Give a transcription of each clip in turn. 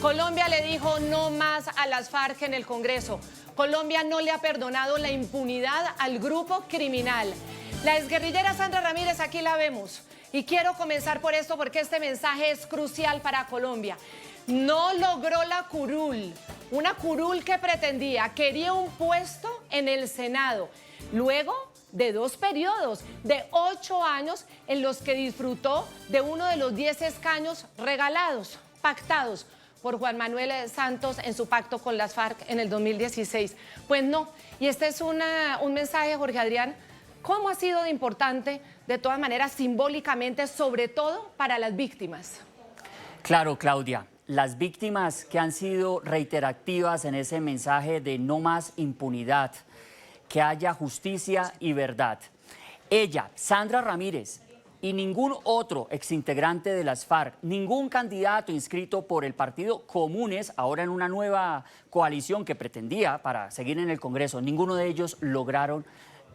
Colombia le dijo no más a las FARC en el Congreso. Colombia no le ha perdonado la impunidad al grupo criminal. La exguerrillera Sandra Ramírez, aquí la vemos. Y quiero comenzar por esto porque este mensaje es crucial para Colombia. No logró la curul, una curul que quería un puesto en el Senado. Luego de 2 periodos de 8 años en los que disfrutó de uno de los 10 escaños regalados, pactados por Juan Manuel Santos en su pacto con las FARC en el 2016. Pues no, y este es un mensaje, Jorge Adrián, ¿cómo ha sido de importante, de todas maneras, simbólicamente, sobre todo para las víctimas? Claro, Claudia, las víctimas que han sido reiterativas en ese mensaje de no más impunidad, que haya justicia y verdad. Ella, Sandra Ramírez, y ningún otro exintegrante de las FARC, ningún candidato inscrito por el partido Comunes, ahora en una nueva coalición que pretendía para seguir en el Congreso, ninguno de ellos lograron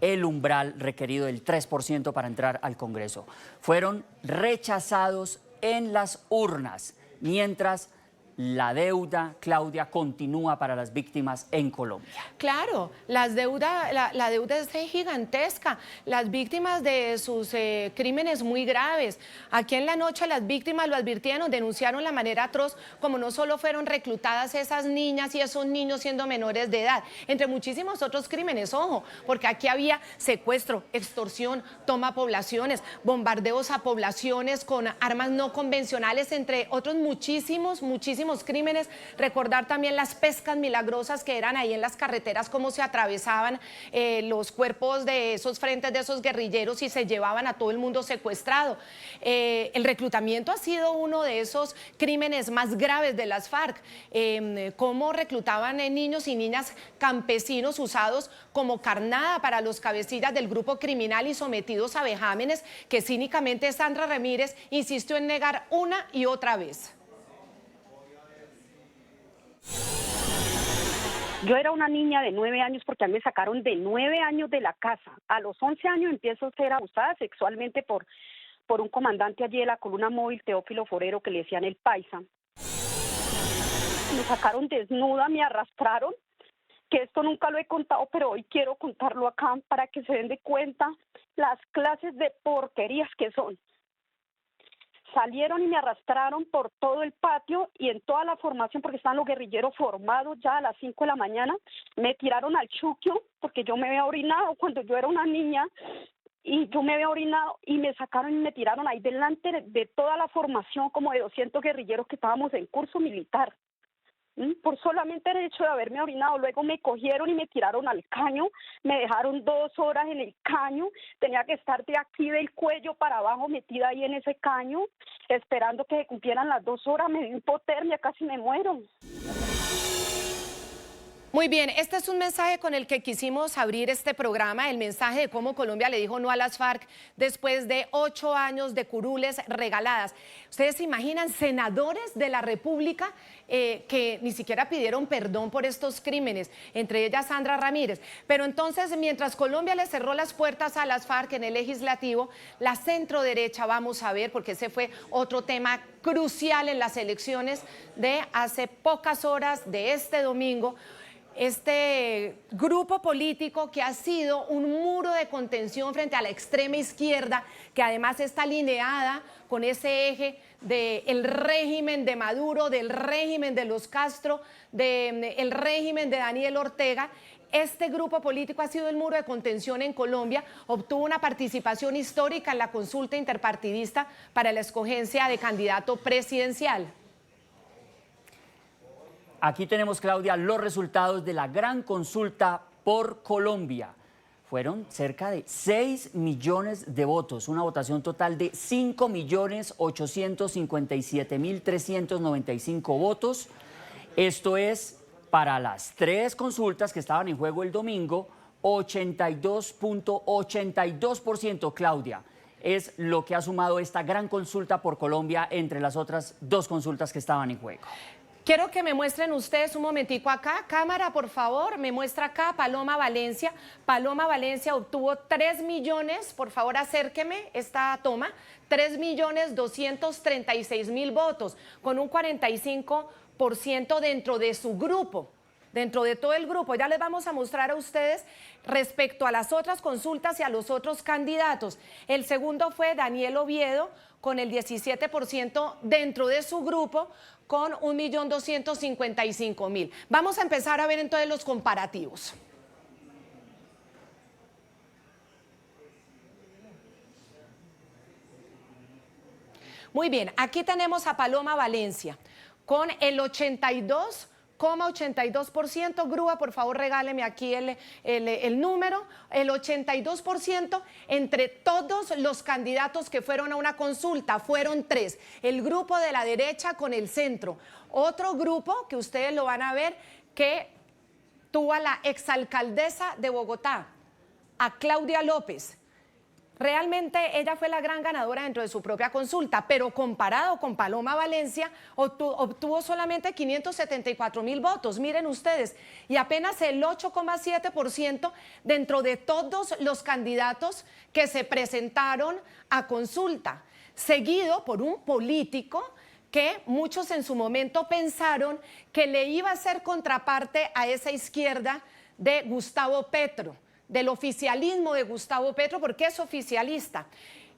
el umbral requerido del 3% para entrar al Congreso. Fueron rechazados en las urnas, mientras la deuda, Claudia, continúa para las víctimas en Colombia. Claro, la deuda es gigantesca. Las víctimas de sus crímenes muy graves. Aquí en la noche las víctimas lo advirtieron, denunciaron la manera atroz, como no solo fueron reclutadas esas niñas y esos niños siendo menores de edad, entre muchísimos otros crímenes, ojo, porque aquí había secuestro, extorsión, toma a poblaciones, bombardeos a poblaciones con armas no convencionales, entre otros muchísimos crímenes. Recordar también las pescas milagrosas que eran ahí en las carreteras, cómo se atravesaban los cuerpos de esos frentes de esos guerrilleros y se llevaban a todo el mundo secuestrado. El reclutamiento ha sido uno de esos crímenes más graves de las FARC, cómo reclutaban niños y niñas campesinos usados como carnada para los cabecillas del grupo criminal y sometidos a vejámenes que cínicamente Sandra Ramírez insistió en negar una y otra vez. Yo era una niña de 9 años porque a mí me sacaron de 9 años de la casa. A los 11 años empiezo a ser abusada sexualmente por un comandante allí de la columna móvil, Teófilo Forero, que le decían el Paisa. Me sacaron desnuda, me arrastraron, que esto nunca lo he contado, pero hoy quiero contarlo acá para que se den de cuenta las clases de porquerías que son. Salieron y me arrastraron por todo el patio y en toda la formación, porque estaban los guerrilleros formados ya a las 5 de la mañana, me tiraron al chuquio, porque yo me había orinado cuando yo era una niña, y yo me había orinado y me sacaron y me tiraron ahí delante de toda la formación, como de 200 guerrilleros que estábamos en curso militar. Por solamente el hecho de haberme orinado. Luego me cogieron y me tiraron al caño, me dejaron 2 horas en el caño, tenía que estar de aquí del cuello para abajo metida ahí en ese caño, esperando que se cumplieran las 2 horas, me dio hipotermia, casi me muero. Muy bien, este es un mensaje con el que quisimos abrir este programa, el mensaje de cómo Colombia le dijo no a las FARC después de 8 años de curules regaladas. ¿Ustedes se imaginan senadores de la República que ni siquiera pidieron perdón por estos crímenes, entre ellas Sandra Ramírez? Pero entonces, mientras Colombia le cerró las puertas a las FARC en el legislativo, la centroderecha, vamos a ver, porque ese fue otro tema crucial en las elecciones de hace pocas horas de este domingo, este grupo político que ha sido un muro de contención frente a la extrema izquierda, que además está alineada con ese eje del régimen de Maduro, del régimen de los Castro, del régimen de Daniel Ortega. Este grupo político ha sido el muro de contención en Colombia, obtuvo una participación histórica en la consulta interpartidista para la escogencia de candidato presidencial. Aquí tenemos, Claudia, los resultados de la gran consulta por Colombia. Fueron cerca de 6 millones de votos, una votación total de 5.857.395 votos. Esto es para las 3 consultas que estaban en juego el domingo, 82.82%, Claudia. Es lo que ha sumado esta gran consulta por Colombia entre las otras 2 consultas que estaban en juego. Quiero que me muestren ustedes un momentico acá. Cámara, por favor, me muestra acá Paloma Valencia. Paloma Valencia obtuvo 3 millones, por favor acérqueme esta toma, 3.236.000 votos, con un 45% 20% dentro de su grupo, dentro de todo el grupo. Ya les vamos a mostrar a ustedes respecto a las otras consultas y a los otros candidatos. El segundo fue Daniel Oviedo, con el 17% dentro de su grupo, con 1.255.000. Vamos a empezar a ver entonces los comparativos. Muy bien, aquí tenemos a Paloma Valencia con el 82,82%. Grúa, por favor, regáleme aquí el número. El 82% entre todos los candidatos que fueron a una consulta. Fueron 3. El grupo de la derecha con el centro. Otro grupo que ustedes lo van a ver que tuvo a la exalcaldesa de Bogotá, a Claudia López. Realmente ella fue la gran ganadora dentro de su propia consulta, pero comparado con Paloma Valencia, obtuvo solamente 574.000 votos, miren ustedes, y apenas el 8,7% dentro de todos los candidatos que se presentaron a consulta, seguido por un político que muchos en su momento pensaron que le iba a ser contraparte a esa izquierda de Gustavo Petro, del oficialismo de Gustavo Petro, porque es oficialista.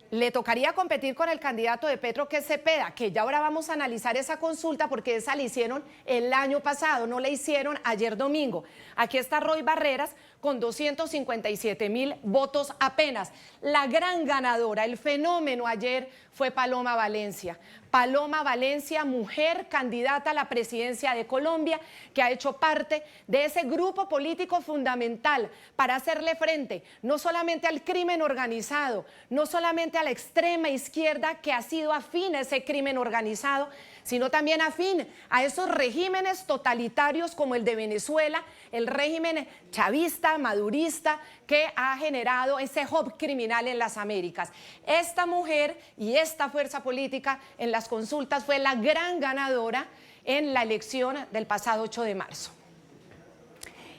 Le tocaría competir con el candidato de Petro, que es Cepeda, que ya ahora vamos a analizar esa consulta porque esa la hicieron el año pasado, no la hicieron ayer domingo. Aquí está Roy Barreras con 257.000 votos apenas. La gran ganadora, el fenómeno ayer fue Paloma Valencia. Paloma Valencia, mujer candidata a la presidencia de Colombia, que ha hecho parte de ese grupo político fundamental para hacerle frente no solamente al crimen organizado, no solamente a la extrema izquierda que ha sido afín a ese crimen organizado, sino también afín a esos regímenes totalitarios como el de Venezuela, el régimen chavista, madurista, que ha generado ese hub criminal en las Américas. Esta mujer y esta fuerza política en las consultas fue la gran ganadora en la elección del pasado 8 de marzo.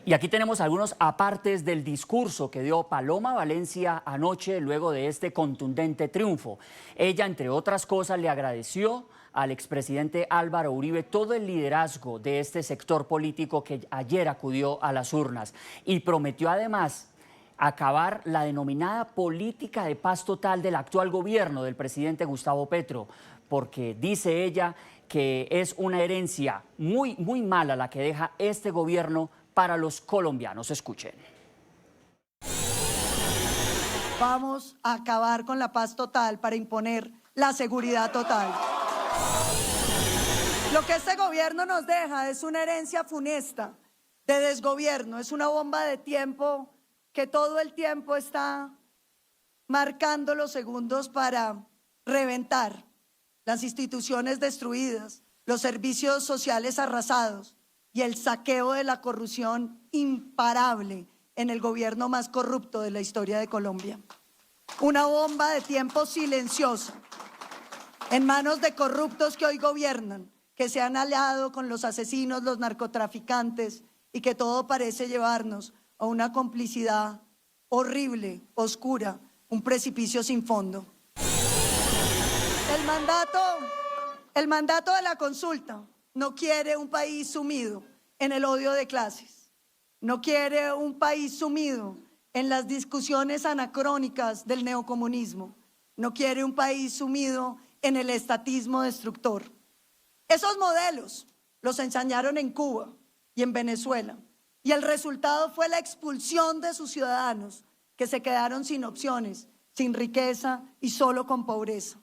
Y aquí tenemos algunos apartes del discurso que dio Paloma Valencia anoche luego de este contundente triunfo. Ella, entre otras cosas, le agradeció al expresidente Álvaro Uribe todo el liderazgo de este sector político que ayer acudió a las urnas y prometió además acabar la denominada política de paz total del actual gobierno del presidente Gustavo Petro, porque dice ella que es una herencia muy mala la que deja este gobierno para los colombianos. Escuchen. Vamos a acabar con la paz total para imponer la seguridad total. Lo que este gobierno nos deja es una herencia funesta de desgobierno, es una bomba de tiempo que todo el tiempo está marcando los segundos para reventar las instituciones destruidas, los servicios sociales arrasados y el saqueo de la corrupción imparable en el gobierno más corrupto de la historia de Colombia. Una bomba de tiempo silenciosa en manos de corruptos que hoy gobiernan, que se han aliado con los asesinos, los narcotraficantes y que todo parece llevarnos a una complicidad horrible, oscura, un precipicio sin fondo. El mandato de la consulta no quiere un país sumido en el odio de clases, no quiere un país sumido en las discusiones anacrónicas del neocomunismo, no quiere un país sumido en el estatismo destructor. Esos modelos los ensañaron en Cuba y en Venezuela, y el resultado fue la expulsión de sus ciudadanos que se quedaron sin opciones, sin riqueza y solo con pobreza.